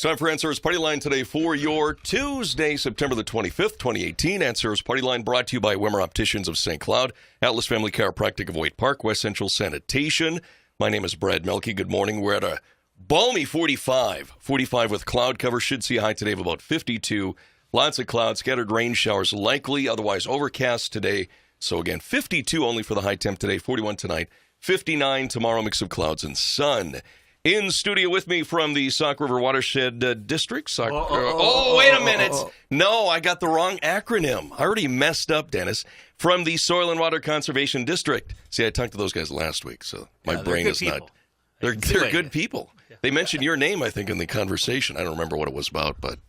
It's time for Answer's Party Line today for your Tuesday, September the 25th, 2018. Answer's Party Line brought to you by Wimmer Opticians of St. Cloud, Atlas Family Chiropractic of Waite Park, West Central Sanitation. My name is Brad Melke. Good morning. We're at a balmy 45 with cloud cover. Should see a high today of about 52. Lots of clouds, scattered rain showers likely, otherwise overcast today. So again, 52 only for the high temp today, 41 tonight, 59 tomorrow, mix of clouds and sun. In studio with me from the Sauk River Watershed District. Wait a minute. No, I got the wrong acronym. I already messed up, Dennis. From the Soil and Water Conservation District. See, I talked to those guys last week, so my brain is not. They're good people. They mentioned your name, I think, in the conversation. I don't remember what it was about, but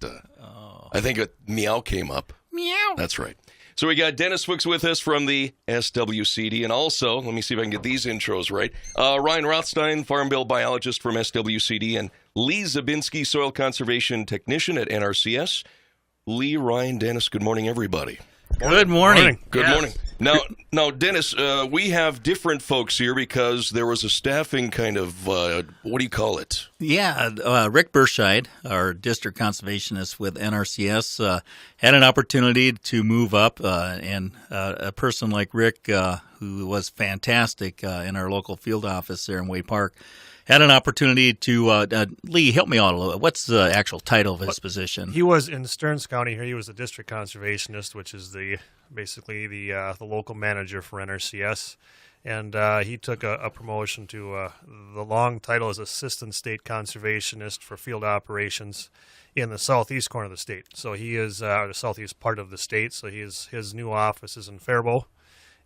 I think meow came up. Meow. That's right. So we got Dennis Fuchs with us from the SWCD, and also, let me see if I can get these intros right, Ryan Rothstein, Farm Bill Biologist from SWCD, and Lee Zabinski, Soil Conservation Technician at NRCS. Lee, Ryan, Dennis, good morning, everybody. Good morning. Good morning. Now, Dennis, we have different folks here because there was a staffing kind of, what do you call it? Yeah, Rick Berscheid, our district conservationist with NRCS, had an opportunity to move up, and a person like Rick, who was fantastic in our local field office there in Waite Park, had an opportunity to, Lee, help me out a little bit. What's the actual title of his position? He was in Stearns County here. He was a district conservationist, which is basically the local manager for NRCS. And he took a promotion to the long title as Assistant State Conservationist for Field Operations in the southeast corner of the state. So he is the southeast part of the state. So his new office is in Faribault.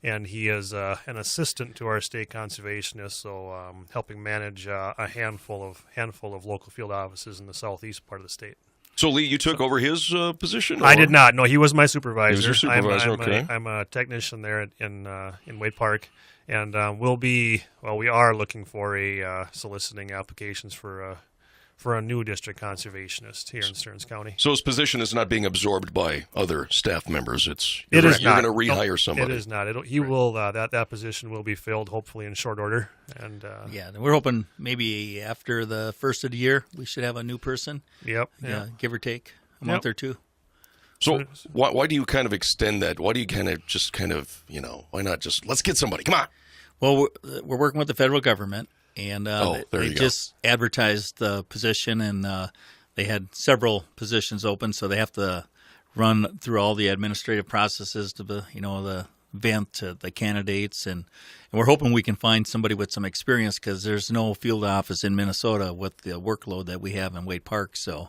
And he is an assistant to our state conservationist, so helping manage a handful of local field offices in the southeast part of the state. So, Lee, you took over his position? I did not. No, he was my supervisor. He was your supervisor, okay. I'm a technician there in Waite Park, and we are looking for soliciting applications for a new district conservationist here in Stearns County. So his position is not being absorbed by other staff members. You're going to rehire somebody. It is not. Will that position will be filled hopefully in short order. And we're hoping maybe after the first of the year we should have a new person. Yep. Yeah, give or take a month or two. So why do you kind of extend that? Why do you why not just let's get somebody? Come on. Well, we're working with the federal government. And they just advertised the position, and they had several positions open, so they have to run through all the administrative processes to the vent to the candidates, and we're hoping we can find somebody with some experience because there's no field office in Minnesota with the workload that we have in Waite Park. So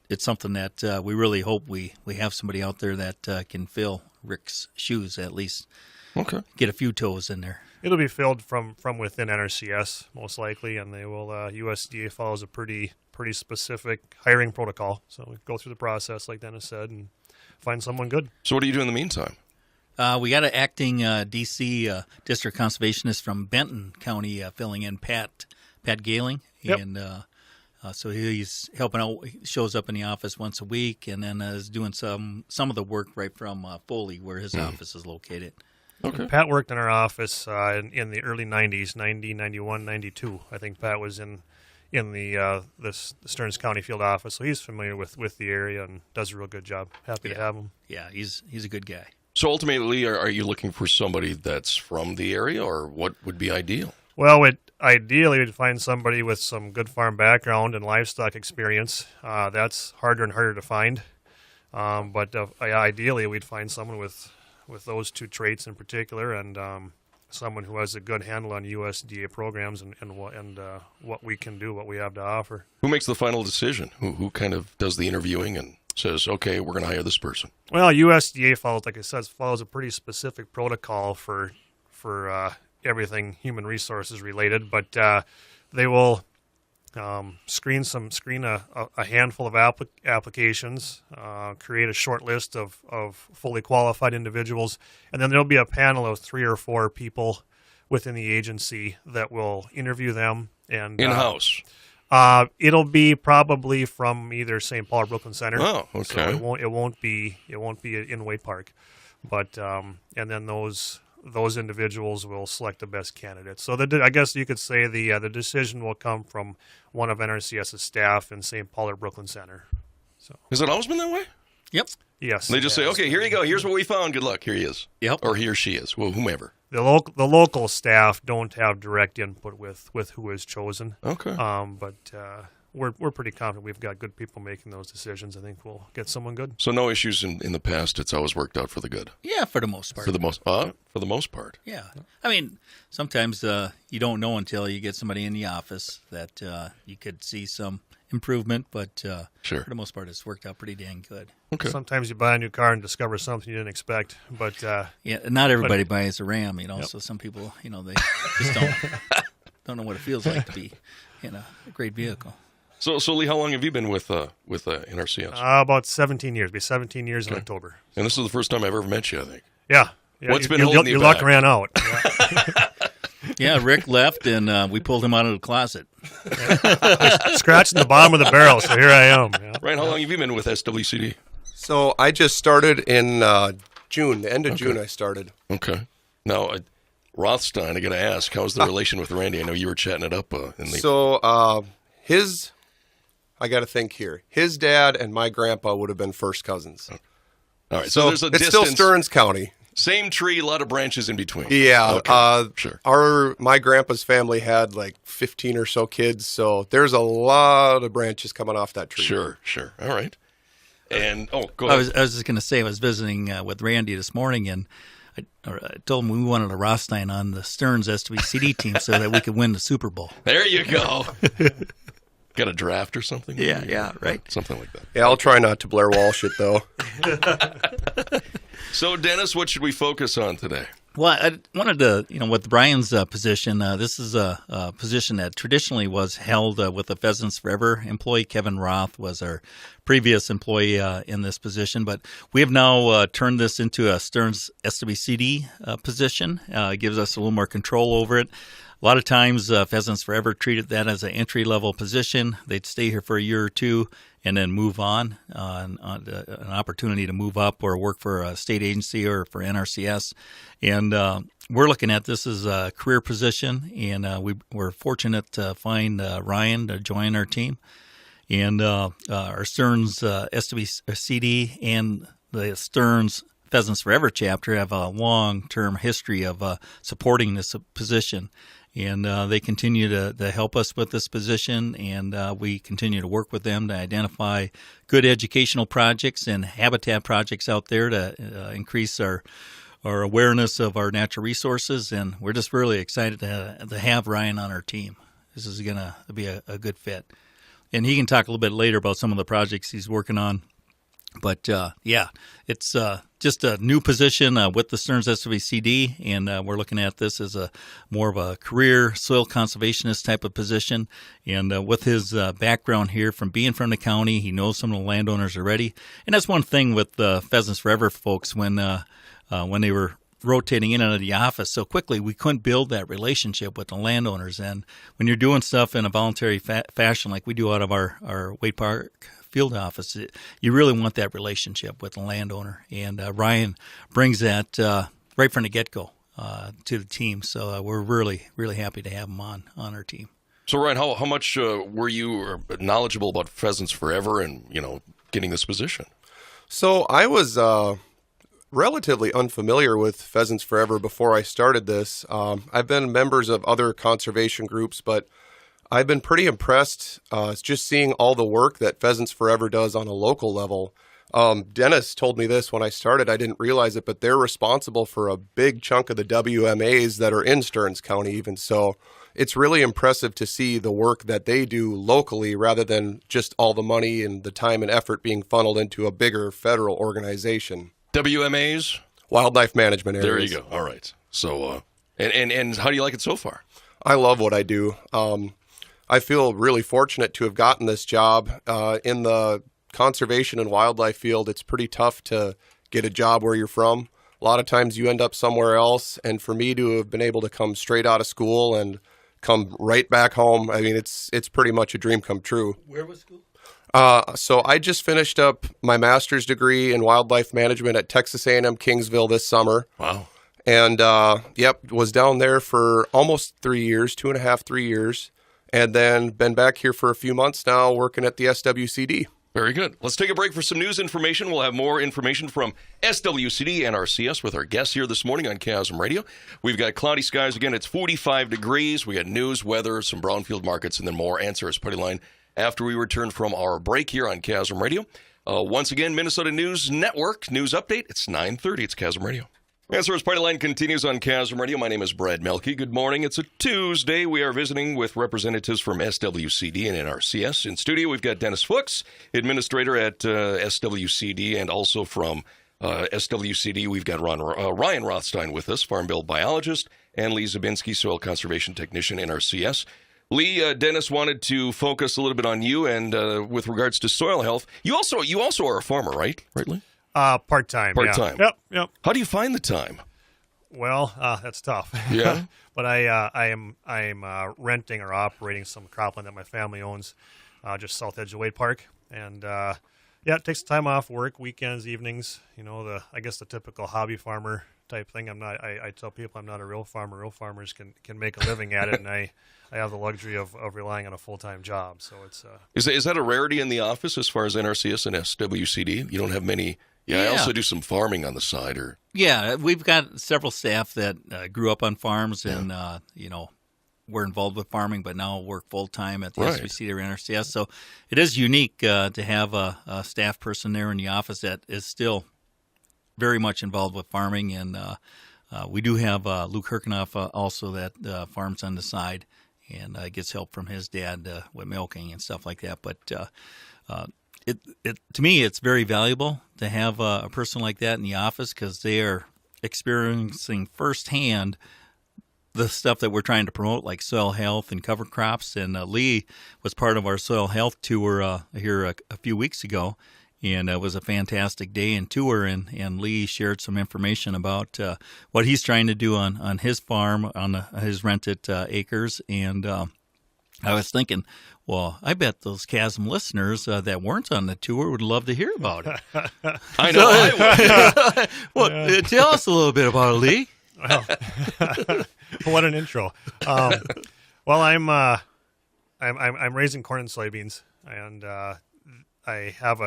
it's something that we really hope we have somebody out there that can fill Rick's shoes at least. Okay. Get a few toes in there. It'll be filled from within NRCS most likely, and they will. USDA follows a pretty specific hiring protocol, so we go through the process like Dennis said and find someone good. So what do you do in the meantime? We got an acting DC district conservationist from Benton County filling in Pat Galing, and so he's helping out. He shows up in the office once a week, and then is doing some of the work right from Foley, where his office is located. Okay. Pat worked in our office in the early 90s, 90, 91, 92. I think Pat was in the Stearns County field office, so he's familiar with the area and does a real good job. Happy to have him. Yeah, he's a good guy. So ultimately, are you looking for somebody that's from the area, or what would be ideal? Well, ideally, we'd find somebody with some good farm background and livestock experience. That's harder and harder to find. But ideally, we'd find someone with those two traits in particular, and someone who has a good handle on USDA programs and what we can do, what we have to offer. Who makes the final decision? Who kind of does the interviewing and says, okay, we're going to hire this person? Well, USDA follows a pretty specific protocol for everything human resources related, but they will screen a handful of applications, create a short list of fully qualified individuals, and then there'll be a panel of 3 or 4 people within the agency that will interview them. And in-house? It'll be probably from either St. Paul or Brooklyn Center. Oh, okay. So it won't be in Waite Park, but and then those those individuals will select the best candidate. So I guess you could say the decision will come from one of NRCS's staff in St. Paul or Brooklyn Center. So has it always been that way? Yep. Yes. And they just say, okay, here you go. Here's what we found. Good luck. Here he is. Yep. Or he or she is. Well, whomever. The local staff don't have direct input with who is chosen. Okay. But we're pretty confident we've got good people making those decisions. I think we'll get someone good. So no issues in the past. It's always worked out for the good. Yeah, for the most part. For the most part. Yeah. I mean, sometimes you don't know until you get somebody in the office that you could see some improvement, but sure. For the most part, it's worked out pretty dang good. Okay. Sometimes you buy a new car and discover something you didn't expect, but yeah, not everybody buys a Ram, So some people, they just don't know what it feels like to be in a great vehicle. So Lee, how long have you been with NRCS? About 17 years. It'll be 17 years in October. And this is the first time I've ever met you, I think. Yeah. What's been holding you your back? luck ran out. Yeah, Rick left, and we pulled him out of the closet. Scratching the bottom of the barrel, so here I am. Yeah. Ryan, how long have you been with SWCD? So I just started in June, the end of June I started. Okay. Now, Rothstein, I got to ask, how's the relation with Randy? I know you were chatting it up. So I got to think here. His dad and my grandpa would have been first cousins. All right, So there's a it's distance. still Stearns County. Same tree, a lot of branches in between. Yeah. Okay. Sure. My grandpa's family had like 15 or so kids, so there's a lot of branches coming off that tree. Sure. All right. And, go ahead. I was just going to say, I was visiting with Randy this morning, and I told him we wanted a Rothstein on the Stearns SWCD team so that we could win the Super Bowl. There you go. Got a draft or something? Yeah, right. Something like that. Yeah, I'll try not to Blair Walsh it, though. So, Dennis, what should we focus on today? Well, I wanted to, with Brian's position, this is a position that traditionally was held with the Pheasants Forever employee. Kevin Roth was our previous employee in this position, but we have now turned this into a Stearns SWCD position. It gives us a little more control over it. A lot of times, Pheasants Forever treated that as an entry-level position. They'd stay here for a year or two and then move on an opportunity to move up or work for a state agency or for NRCS. And we're looking at this as a career position, and we're fortunate to find Ryan to join our team. And our Stearns SWCD and the Stearns Pheasants Forever chapter have a long-term history of supporting this position. And they continue to help us with this position, and we continue to work with them to identify good educational projects and habitat projects out there to increase our awareness of our natural resources. And we're just really excited to have Ryan on our team. This is going to be a good fit. And he can talk a little bit later about some of the projects he's working on. But, it's just a new position with the Stearns SWCD, and we're looking at this as more of a career soil conservationist type of position. And with his background here from being from the county, he knows some of the landowners already. And that's one thing with the Pheasants Forever folks when they were rotating in and out of the office so quickly, we couldn't build that relationship with the landowners. And when you're doing stuff in a voluntary fashion like we do out of our Wade Park field office, you really want that relationship with the landowner. And Ryan brings that right from the get-go to the team. So we're really, really happy to have him on our team. So, Ryan, how much were you knowledgeable about Pheasants Forever and, getting this position? So I was relatively unfamiliar with Pheasants Forever before I started this. I've been members of other conservation groups, but I've been pretty impressed just seeing all the work that Pheasants Forever does on a local level. Dennis told me this when I started. I didn't realize it, but they're responsible for a big chunk of the WMAs that are in Stearns County even. So it's really impressive to see the work that they do locally rather than just all the money and the time and effort being funneled into a bigger federal organization. WMAs? Wildlife management areas. There you go. All right. So, and how do you like it so far? I love what I do. I feel really fortunate to have gotten this job. In the conservation and wildlife field, it's pretty tough to get a job where you're from. A lot of times you end up somewhere else, and for me to have been able to come straight out of school and come right back home, I mean, it's pretty much a dream come true. Where was school? So I just finished up my master's degree in wildlife management at Texas A&M Kingsville this summer. Wow. And, was down there for almost 3 years, 2.5, 3 years, and then been back here for a few months now working at the SWCD. Very good. Let's take a break for some news information. We'll have more information from SWCD and NRCS with our guests here this morning on Chasm Radio. We've got cloudy skies again. It's 45 degrees. We got news, weather, some brownfield markets, and then more. Answers Party Line after we return from our break here on Chasm Radio. Once again, Minnesota News Network news update. It's 9:30. It's Chasm Radio. Answers Party Line continues on Chasm Radio. My name is Brad Melke. Good morning. It's a Tuesday. We are visiting with representatives from SWCD and NRCS. In studio, we've got Dennis Fuchs, administrator at SWCD, and also from SWCD, we've got Ryan Rothstein with us, Farm Bill Biologist, and Lee Zabinski, Soil Conservation Technician, NRCS. Lee, Dennis wanted to focus a little bit on you and with regards to soil health. You also are a farmer, right? Right, Lee? Part-time. Part-time. Yeah. Yep. How do you find the time? Well, that's tough. Yeah. But I am renting or operating some cropland that my family owns, just south edge of Wade Park, and it takes time off work, weekends, evenings. I guess the typical hobby farmer type thing. I tell people I'm not a real farmer. Real farmers can make a living at it, and I have the luxury of relying on a full-time job. So it's is that a rarity in the office as far as NRCS and SWCD? You don't have many. Yeah, I also do some farming on the side. Yeah, we've got several staff that grew up on farms and, were involved with farming, but now work full-time at the SWCD or NRCS. So it is unique to have a staff person there in the office that is still very much involved with farming. And we do have Luke Herkenoff also that farms on the side and gets help from his dad with milking and stuff like that. But to me, it's very valuable to have a person like that in the office because they are experiencing firsthand the stuff that we're trying to promote, like soil health and cover crops. And Lee was part of our soil health tour here a few weeks ago, and it was a fantastic day and tour. And Lee shared some information about what he's trying to do on his farm, on his rented acres. And I was thinking, well, I bet those Chasm listeners that weren't on the tour would love to hear about it. I know. I would. Well, tell us a little bit about it, Lee. Well, what an intro. Well, I'm raising corn and soybeans, and I have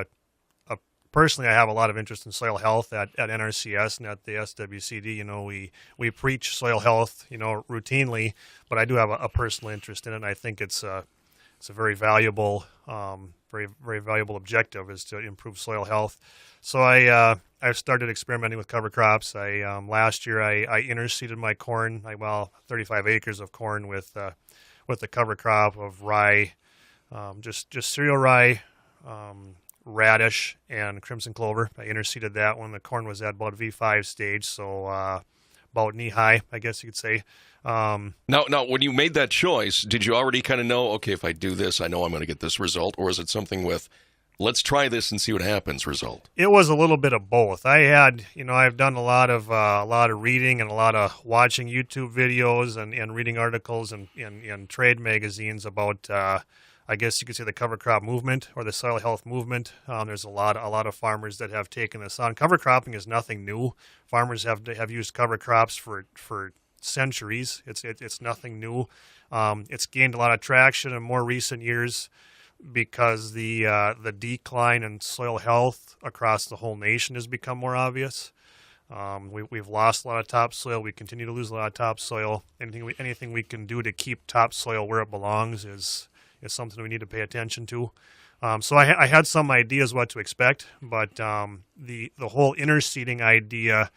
personally, I have a lot of interest in soil health at NRCS and at the SWCD. We preach soil health, routinely, but I do have a personal interest in it. And I think it's a very valuable, very valuable objective is to improve soil health. So I've started experimenting with cover crops. Last year I interseeded my corn, 35 acres of corn with the cover crop of rye, just cereal rye, radish, and crimson clover. I interseeded that when the corn was at about V5 stage, so about knee high, I guess you could say. Now, when you made that choice, did you already kind of know, okay, if I do this, I know I'm going to get this result, or is it something with, let's try this and see what happens result? It was a little bit of both. I've done a lot of reading and a lot of watching YouTube videos and reading articles and trade magazines about, I guess you could say, the cover crop movement or the soil health movement. There's a lot of farmers that have taken this on. Cover cropping is nothing new. Farmers have used cover crops for centuries. It's nothing new. It's gained a lot of traction in more recent years because the decline in soil health across the whole nation has become more obvious. We've lost a lot of topsoil. We continue to lose a lot of topsoil. Anything we can do to keep topsoil where it belongs is something we need to pay attention to. So I had some ideas what to expect, but the whole interseeding idea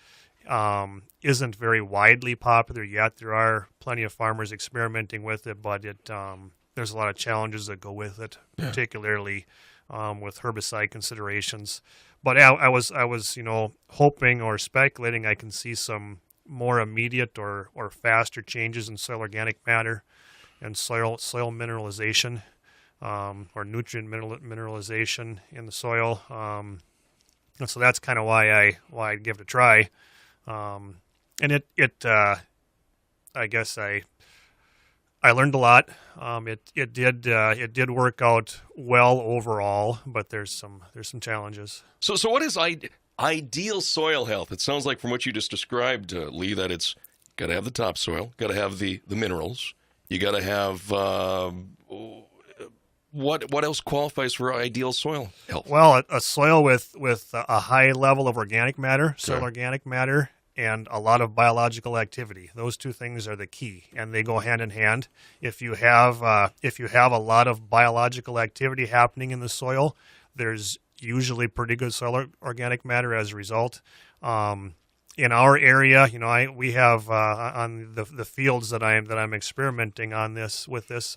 isn't very widely popular yet. There are plenty of farmers experimenting with it, but there's a lot of challenges that go with it, particularly with herbicide considerations. But I was hoping or speculating I can see some more immediate or faster changes in soil organic matter and soil mineralization or nutrient mineralization in the soil. And so that's kind of why I give it a try. And I guess I learned a lot. It did work out well overall, but there's some challenges. So what is ideal soil health? It sounds like from what you just described, Lee, that it's got to have the topsoil, got to have the minerals, you got to have what else qualifies for ideal soil health? Well, a soil with a high level of organic matter, soil organic matter, and a lot of biological activity. Those two things are the key, and they go hand in hand. If you have a lot of biological activity happening in the soil, there's usually pretty good soil organic matter as a result. In our area, we have on the fields that I'm experimenting on with this,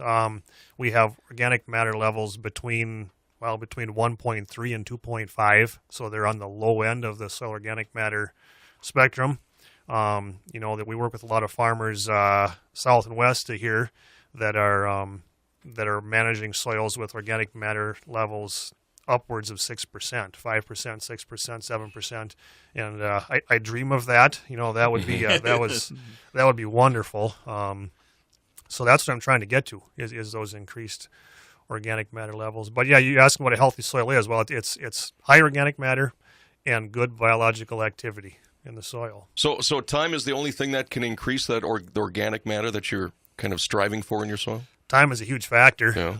we have organic matter levels between 1.3 and 2.5, so they're on the low end of the soil organic matter spectrum. That we work with a lot of farmers south and west of here that are managing soils with organic matter levels upwards of 6%, 5%, 6%, 7%, and I dream of that. That would be that would be wonderful. So that's what I'm trying to get to is those increased organic matter levels. But yeah, you asked what a healthy soil is. Well, it's high organic matter and good biological activity in the soil. So time is the only thing that can increase that the organic matter that you're kind of striving for in your soil? Time is a huge factor. Yeah.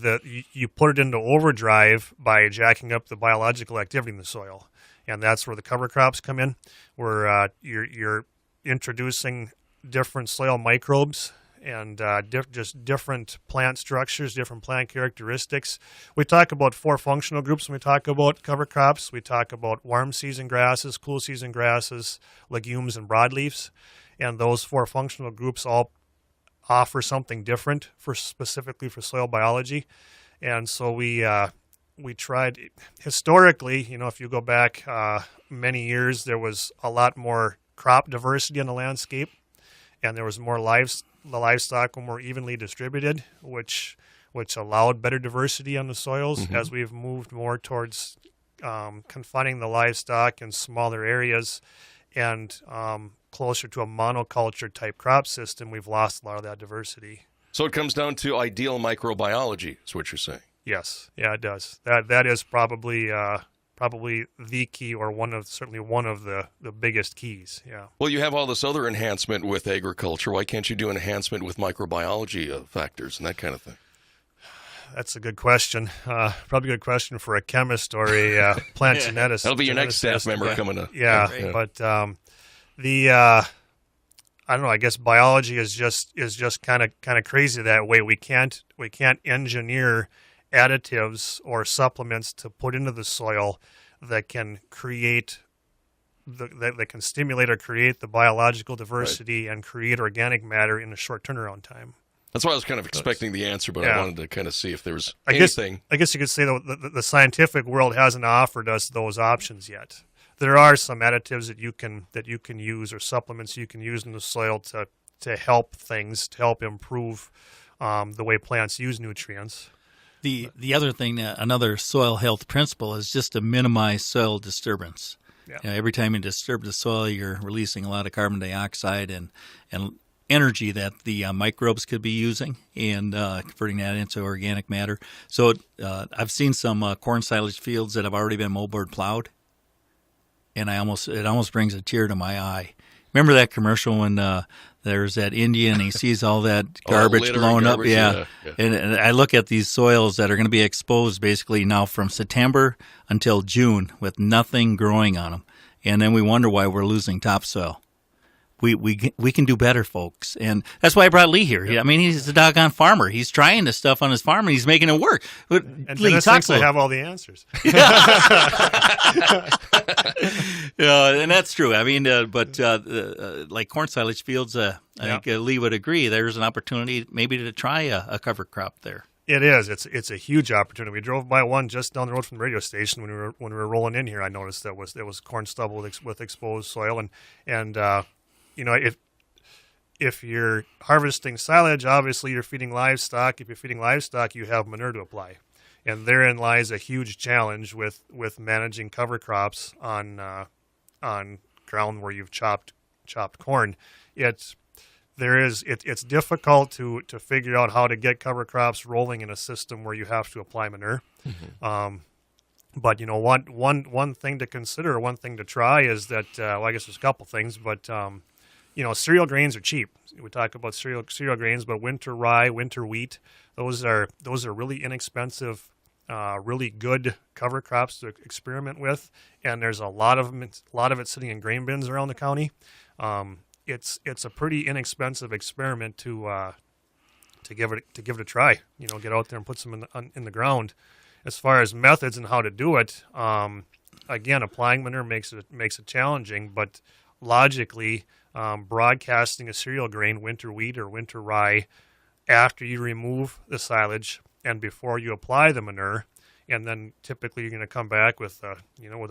That you put it into overdrive by jacking up the biological activity in the soil, and that's where the cover crops come in, where you're introducing different soil microbes and just different plant structures, different plant characteristics. We talk about 4 functional groups when we talk about cover crops. We talk about warm season grasses, cool season grasses, legumes, and broadleafs, and those 4 functional groups all offer something different specifically for soil biology. And so we tried historically, if you go back many years, there was a lot more crop diversity in the landscape, and there was more the livestock were more evenly distributed, which allowed better diversity on the soils. Mm-hmm. As we've moved more towards confining the livestock in smaller areas and closer to a monoculture type crop system, we've lost a lot of that diversity. So it comes down to ideal microbiology, is what you're saying. Yes, yeah, it does. That is probably the key, or certainly one of the biggest keys. Yeah. Well, you have all this other enhancement with agriculture. Why can't you do enhancement with microbiology factors and that kind of thing? That's a good question. Probably a good question for a chemist or a plant geneticist. That'll be your next staff member coming up. Yeah, but I don't know. I guess biology is just kind of crazy that way. We can't engineer additives or supplements to put into the soil that can create that can stimulate or create the biological diversity and create organic matter in a short turnaround time. That's why I was kind of expecting the answer, but I wanted to kind of see if there was anything. I guess you could say the scientific world hasn't offered us those options yet. There are some additives that you can use, or supplements you can use in the soil to help improve the way plants use nutrients. The other thing, another soil health principle, is just to minimize soil disturbance. Yeah. Every time you disturb the soil, you're releasing a lot of carbon dioxide and energy that the microbes could be using, and converting that into organic matter. So I've seen some corn silage fields that have already been moldboard plowed, and it almost brings a tear to my eye. Remember that commercial when there's that Indian, he sees all that garbage blowing up? Yeah. And I look at these soils that are going to be exposed basically now from September until June with nothing growing on them. And then we wonder why we're losing topsoil. We can do better, folks. And that's why I brought Lee here. I mean, he's a doggone farmer. He's trying this stuff on his farm, and he's making it work. And Lee, thinks I have all the answers. And that's true. I mean, but like corn silage fields, I think Lee would agree, there's an opportunity maybe to try a cover crop there. It is. It's a huge opportunity. We drove by one just down the road from the radio station when we were rolling in here. I noticed that was corn stubble with exposed soil, and if you're harvesting silage, obviously you're feeding livestock. If you're feeding livestock, you have manure to apply, and therein lies a huge challenge with managing cover crops on ground where you've chopped corn. it's difficult to figure out how to get cover crops rolling in a system where you have to apply manure. Mm-hmm. But one thing to consider, one thing to try is that I guess there's a couple things, but cereal grains are cheap. We talk about cereal grains, but winter rye, winter wheat, those are really inexpensive, really good cover crops to experiment with, and there's a lot of it sitting in grain bins around the county. It's a pretty inexpensive experiment to give it a try. Get out there and put some in the ground. As far as methods and how to do it, again, applying manure makes it challenging, but logically, broadcasting a cereal grain, winter wheat or winter rye, after you remove the silage and before you apply the manure, and then typically you're going to come back with a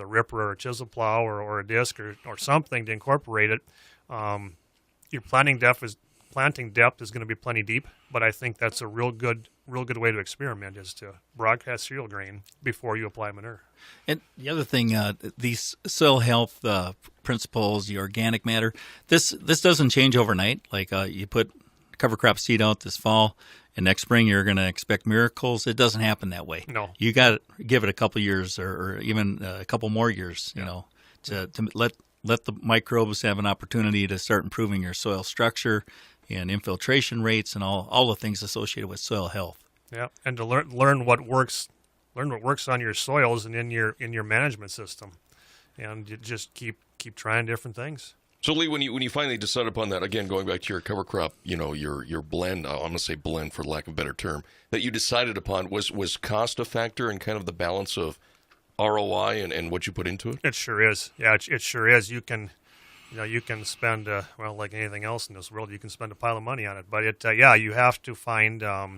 ripper or a chisel plow or a disc or something to incorporate it. Your planting depth is going to be plenty deep, but I think that's a real good way to experiment is to broadcast cereal grain before you apply manure. And the other thing, these soil health principles, the organic matter, this doesn't change overnight. Like you put cover crop seed out this fall, and next spring you're going to expect miracles. It doesn't happen that way. No. You got to give it a couple years or even a couple more years, to let the microbes have an opportunity to start improving your soil structure and infiltration rates and all the things associated with soil health. Yeah, and to learn what works on your soils and in your management system, and you just keep trying different things. So Lee, when you finally decide upon that, again going back to your cover crop, your blend, I'm going to say blend for lack of a better term, that you decided upon, was cost a factor in kind of the balance of ROI and what you put into it? It sure is. Yeah, it sure is. You can spend like anything else in this world, you can spend a pile of money on it. But you have to find a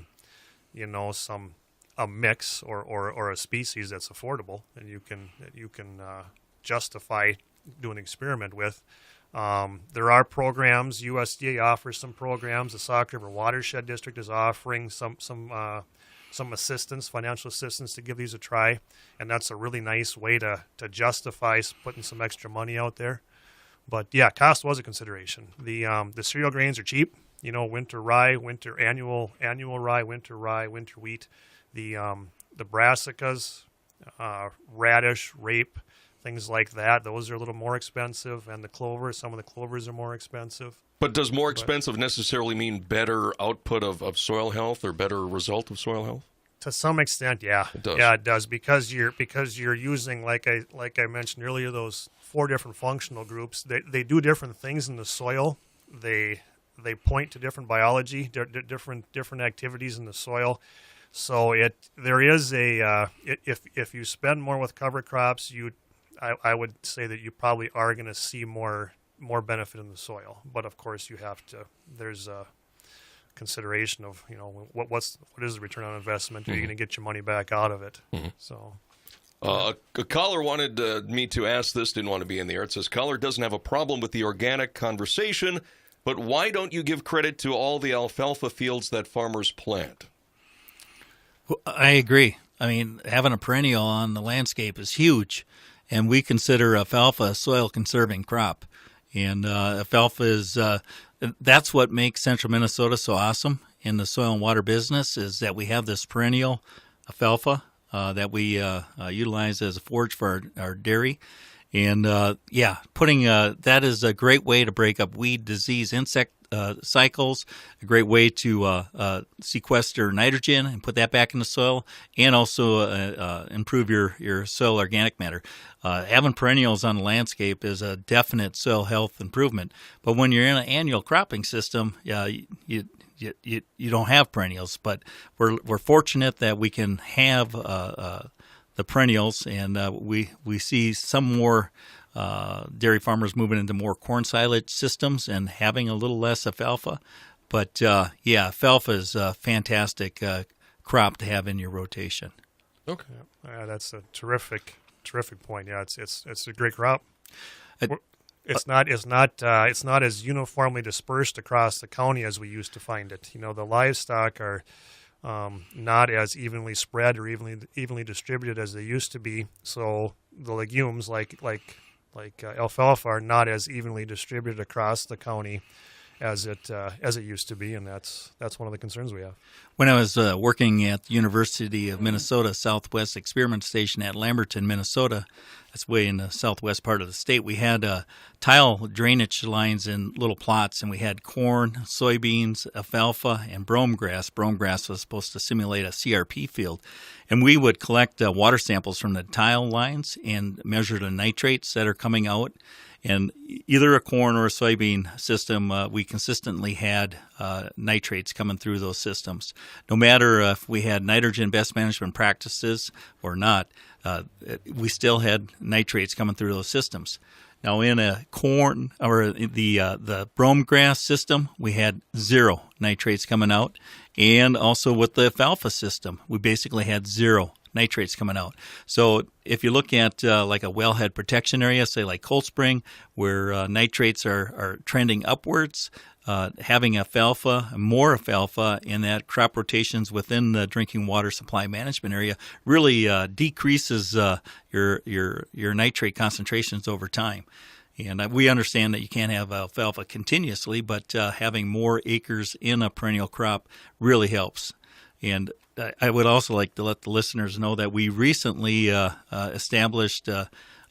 mix or a species that's affordable and you can justify doing an experiment with. There are programs. USDA offers some programs. The Sauk River Watershed District is offering some assistance, financial assistance, to give these a try, and that's a really nice way to justify putting some extra money out there. But yeah, cost was a consideration. The cereal grains are cheap. Winter rye, annual rye, winter wheat. The brassicas, radish, rape, things like that. Those are a little more expensive, and some of the clovers are more expensive. But does more expensive necessarily mean better output of soil health or better result of soil health? To some extent, yeah. It does. Yeah, it does, because you're using, like I mentioned earlier, those 4 different functional groups. They do different things in the soil. They point to different biology, different activities in the soil. So there is if you spend more with cover crops, I would say that you probably are going to see more benefit in the soil. But of course, there's a consideration of what is the return on investment? Are you going to get your money back out of it? Mm-hmm. So. A caller wanted me to ask this, didn't want to be in the air. It says, caller doesn't have a problem with the organic conversation, but why don't you give credit to all the alfalfa fields that farmers plant? Well, I agree. I mean, having a perennial on the landscape is huge, and we consider alfalfa a soil-conserving crop. And alfalfa is that's what makes central Minnesota so awesome in the soil and water business, is that we have this perennial alfalfa that we utilize as a forage for our dairy. And putting that is a great way to break up weed, disease, insect cycles, a great way to sequester nitrogen and put that back in the soil, and also improve your soil organic matter. Having perennials on the landscape is a definite soil health improvement. But when you're in an annual cropping system, you don't have perennials. But we're fortunate that we can have the perennials, and we see some more dairy farmers moving into more corn silage systems and having a little less alfalfa. But alfalfa is a fantastic crop to have in your rotation. Okay, that's a terrific point. Yeah, it's a great crop. It's not as uniformly dispersed across the county as we used to find it. The livestock are not as evenly spread or evenly distributed as they used to be. So the legumes like alfalfa are not as evenly distributed across the county, as it used to be, and that's one of the concerns we have. When I was working at the University of Minnesota Southwest Experiment Station at Lamberton, Minnesota, that's way in the southwest part of the state, we had tile drainage lines in little plots, and we had corn, soybeans, alfalfa, and brome grass. Brome grass was supposed to simulate a CRP field. And we would collect water samples from the tile lines and measure the nitrates that are coming out. And either a corn or a soybean system, we consistently had nitrates coming through those systems. No matter if we had nitrogen best management practices or not, we still had nitrates coming through those systems. Now, in a corn or the brome grass system, we had 0 nitrates coming out. And also with the alfalfa system, we basically had 0 nitrates coming out. So if you look at like a wellhead protection area, say like Cold Spring, where nitrates are trending upwards, having more alfalfa in that crop rotations within the drinking water supply management area really decreases your nitrate concentrations over time. And we understand that you can't have alfalfa continuously, but having more acres in a perennial crop really helps. And I would also like to let the listeners know that we recently established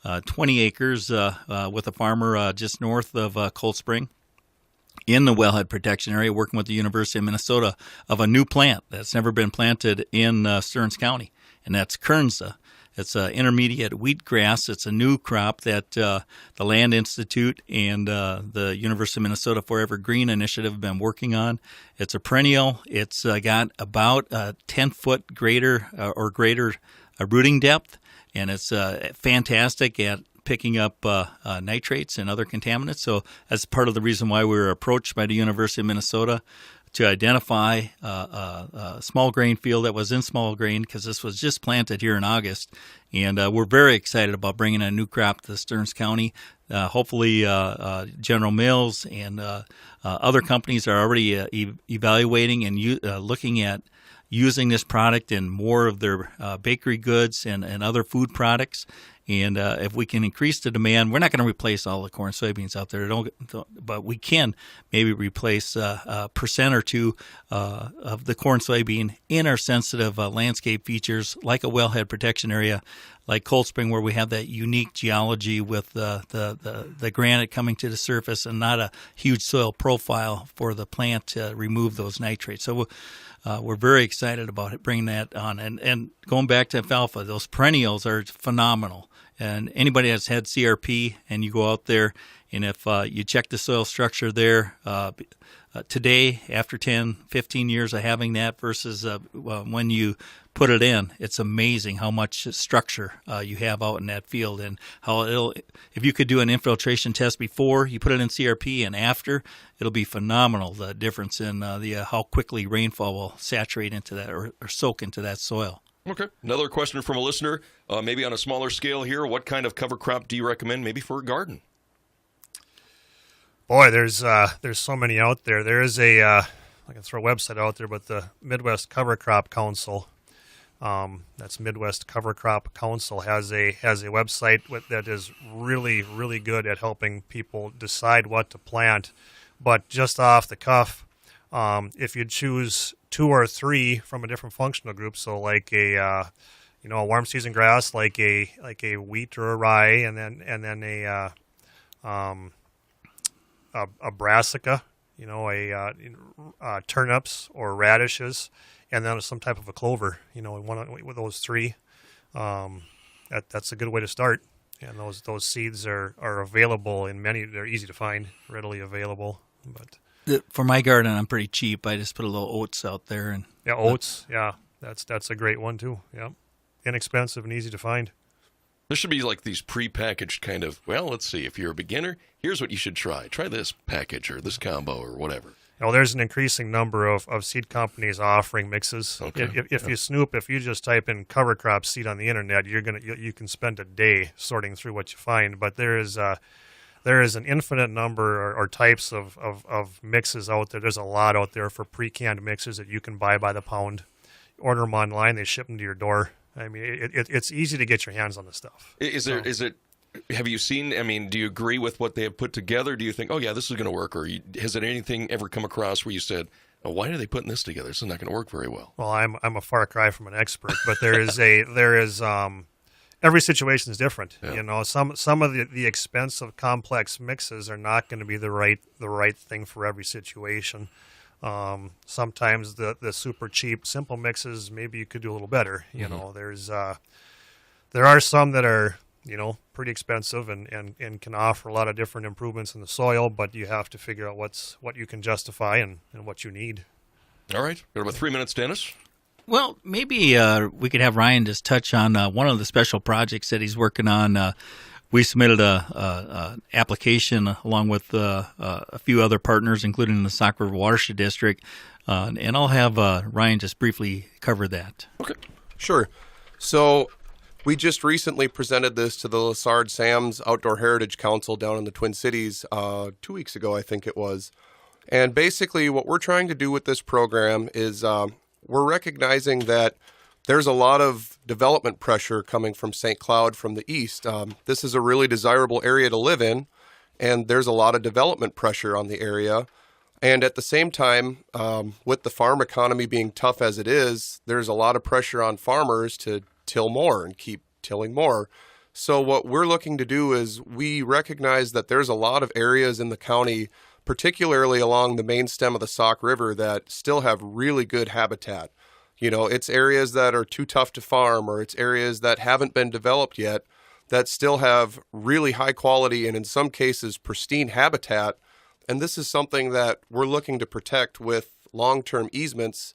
20 acres with a farmer just north of Cold Spring in the wellhead protection area, working with the University of Minnesota, of a new plant that's never been planted in Stearns County, and that's Kernza. It's an intermediate wheatgrass. It's a new crop that the Land Institute and the University of Minnesota Forever Green Initiative have been working on. It's a perennial. It's got about a 10-foot greater rooting depth, and it's fantastic at picking up nitrates and other contaminants. So that's part of the reason why we were approached by the University of Minnesota to identify a small grain field that was in small grain, because this was just planted here in August. And we're very excited about bringing a new crop to Stearns County. Hopefully General Mills and other companies are already evaluating and looking at using this product in more of their bakery goods and other food products. And if we can increase the demand, we're not going to replace all the corn, soybeans out there, but we can maybe replace a percent or two of the corn, soybean in our sensitive landscape features, like a wellhead protection area, like Cold Spring, where we have that unique geology with the granite coming to the surface and not a huge soil profile for the plant to remove those nitrates. So we're very excited about bringing that on. And going back to alfalfa, those perennials are phenomenal. And anybody that's had CRP and you go out there, and if you check the soil structure there, today, after 10, 15 years of having that versus when you put it in, it's amazing how much structure you have out in that field, and how if you could do an infiltration test before you put it in CRP and after, it'll be phenomenal, the difference in how quickly rainfall will saturate into that or soak into that soil. Okay. Another question from a listener, maybe on a smaller scale here. What kind of cover crop do you recommend maybe for a garden? Boy, there's so many out there. There is I can throw a website out there, but the Midwest Cover Crop Council, that's Midwest Cover Crop Council, has a website that is really, really good at helping people decide what to plant. But just off the cuff, if you choose 2 or 3 from a different functional group, so like a warm season grass, like a wheat or a rye, and then a brassica, turnips or radishes, and then some type of a clover, one with those 3. That's a good way to start. And those seeds are available in many. They're easy to find, readily available. But for my garden, I'm pretty cheap. I just put a little oats out there, and oats. Yeah, that's a great one too. Yeah, inexpensive and easy to find. There should be like these prepackaged kind of, well, let's see, if you're a beginner, here's what you should try. Try this package or this combo or whatever. There's an increasing number of seed companies offering mixes. Okay. If you just type in cover crop seed on the internet, you can spend a day sorting through what you find. But there is an infinite number or types of mixes out there. There's a lot out there for pre-canned mixes that you can buy by the pound. Order them online, they ship them to your door. I mean, it's easy to get your hands on this stuff. Is it have you seen, I mean, do you agree with what they have put together? Do you think, oh, yeah, this is going to work? Or has it anything ever come across where you said, oh, why are they putting this together? This is not going to work very well. Well, I'm a far cry from an expert, but there is every situation is different. Yeah. You know, some of the expensive complex mixes are not going to be the right thing for every situation. Sometimes the super cheap simple mixes, maybe you could do a little better. You know, there are some that are, you know, pretty expensive and can offer a lot of different improvements in the soil, but you have to figure out what you can justify and what you need. All right. Got about 3 minutes, Dennis. Well, maybe we could have Ryan just touch on one of the special projects that he's working on. We submitted a application along with a few other partners, including the Sauk River Watershed District, and I'll have Ryan just briefly cover that. Okay. Sure. So we just recently presented this to the Lessard Sam's Outdoor Heritage Council down in the Twin Cities 2 weeks ago, I think it was. And basically what we're trying to do with this program is we're recognizing that there's a lot of development pressure coming from St. Cloud from the east. This is a really desirable area to live in, and there's a lot of development pressure on the area. And at the same time, with the farm economy being tough as it is, there's a lot of pressure on farmers to till more and keep tilling more. So what we're looking to do is we recognize that there's a lot of areas in the county, particularly along the main stem of the Sauk River, that still have really good habitat. You know, it's areas that are too tough to farm, or it's areas that haven't been developed yet that still have really high quality and in some cases pristine habitat. And this is something that we're looking to protect with long-term easements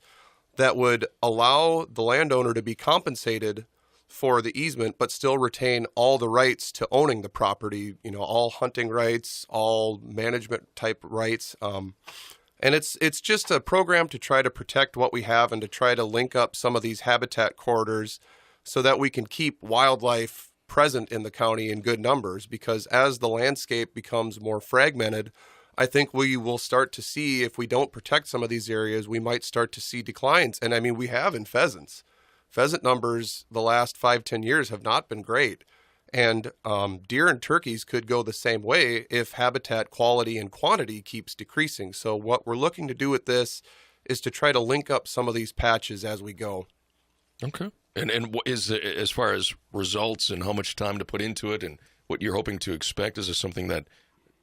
that would allow the landowner to be compensated for the easement, but still retain all the rights to owning the property, you know, all hunting rights, all management type rights. And it's just a program to try to protect what we have and to try to link up some of these habitat corridors so that we can keep wildlife present in the county in good numbers. Because as the landscape becomes more fragmented, I think we will start to see, if we don't protect some of these areas, we might start to see declines. And I mean, we have in pheasants. Pheasant numbers the last 5-10 years have not been great. And deer and turkeys could go the same way if habitat quality and quantity keeps decreasing. So what we're looking to do with this is to try to link up some of these patches as we go. Okay. And what is, as far as results and how much time to put into it and what you're hoping to expect, is this something that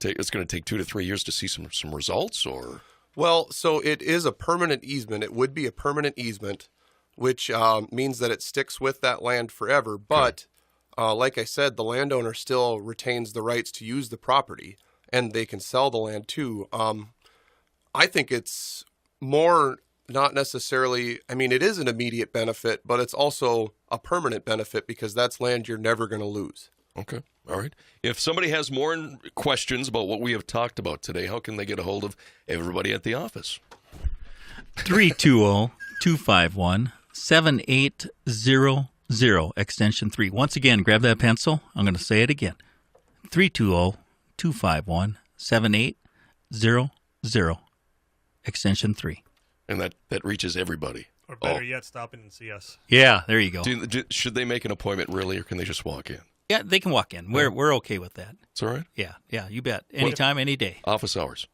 it's going to take 2 to 3 years to see some results, or? Well, so it is a permanent easement. It would be a permanent easement, which means that it sticks with that land forever. But like I said, the landowner still retains the rights to use the property, and they can sell the land too. I think it's more not necessarily, I mean, it is an immediate benefit, but it's also a permanent benefit because that's land you're never going to lose. Okay. All right. If somebody has more questions about what we have talked about today, how can they get a hold of everybody at the office? 320-251-7800, extension 3. Once again, grab that pencil. I'm going to say it again. 320-251-7800, extension 3. And that reaches everybody. Or better yet, stop in and see us. Yeah, there you go. Should they make an appointment really, or can they just walk in? Yeah, they can walk in. We're okay with that. It's all right? Yeah, you bet. Anytime, any day. Office hours?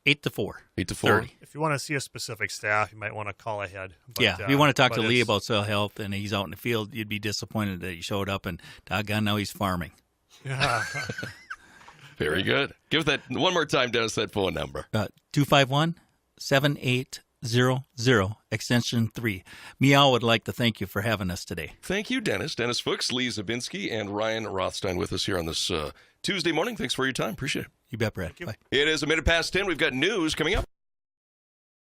8 to 4. 8 to 4. 30. If you want to see a specific staff, you might want to call ahead. But, if you want to talk to Lee about soil health and he's out in the field, you'd be disappointed that he showed up and doggone, now he's farming. Yeah. Very good. Give that one more time, Dennis, that phone number. 251-7800, extension 3. Meow would like to thank you for having us today. Thank you, Dennis. Dennis Fuchs, Lee Zabinski, and Ryan Rothstein with us here on this Tuesday morning. Thanks for your time. Appreciate it. You bet, Brad. Bye. It is 10:01. We've got news coming up.